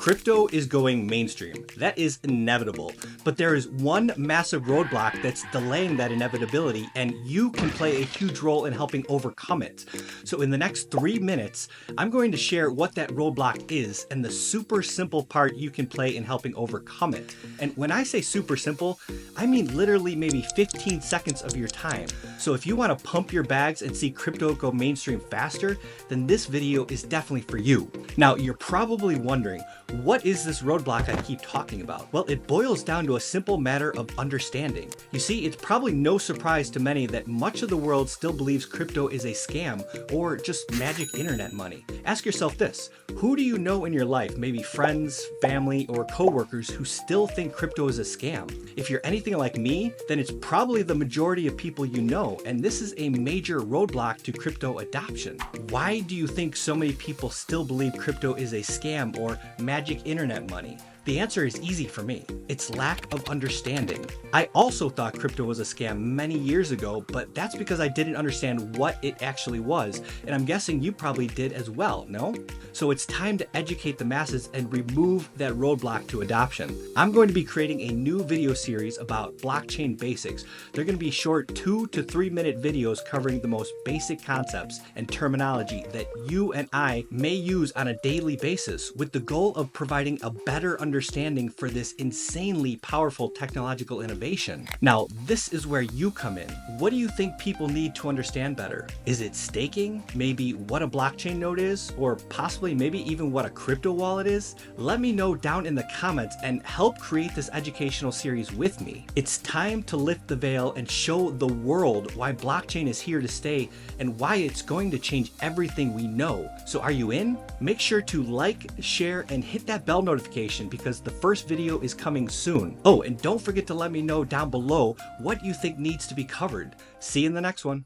Crypto is going mainstream. That is inevitable. But there is one massive roadblock that's delaying that inevitability, and you can play a huge role in helping overcome it. So in the next 3 minutes, I'm going to share what that roadblock is and the super simple part you can play in helping overcome it. And when I say super simple, I mean literally maybe 15 seconds of your time. So if you want to pump your bags and see crypto go mainstream faster, then this video is definitely for you. Now, you're probably wondering, what is this roadblock I keep talking about? Well, it boils down to a simple matter of understanding. You see, it's probably no surprise to many that much of the world still believes crypto is a scam or just magic internet money. Ask yourself this: who do you know in your life, maybe friends, family, or coworkers, who still think crypto is a scam? If you're anything like me, then it's probably the majority of people you know, and this is a major roadblock to crypto adoption. Why do you think so many people still believe crypto is a scam or magic internet money? The answer is easy for me. It's lack of understanding. I also thought crypto was a scam many years ago, but that's because I didn't understand what it actually was, and I'm guessing you probably did as well, no? So it's time to educate the masses and remove that roadblock to adoption. I'm going to be creating a new video series about blockchain basics. They're going to be short 2 to 3 minute videos covering the most basic concepts and terminology that you and I may use on a daily basis, with the goal of providing a better understanding for this insanely powerful technological innovation. Now, this is where you come in. What do you think people need to understand better? Is it staking? Maybe what a blockchain node is? Or possibly maybe even what a crypto wallet is? Let me know down in the comments and help create this educational series with me. It's time to lift the veil and show the world why blockchain is here to stay and why it's going to change everything we know. So are you in? Make sure to like, share, and hit that bell notification because the first video is coming soon. Oh, and don't forget to let me know down below what you think needs to be covered. See you in the next one.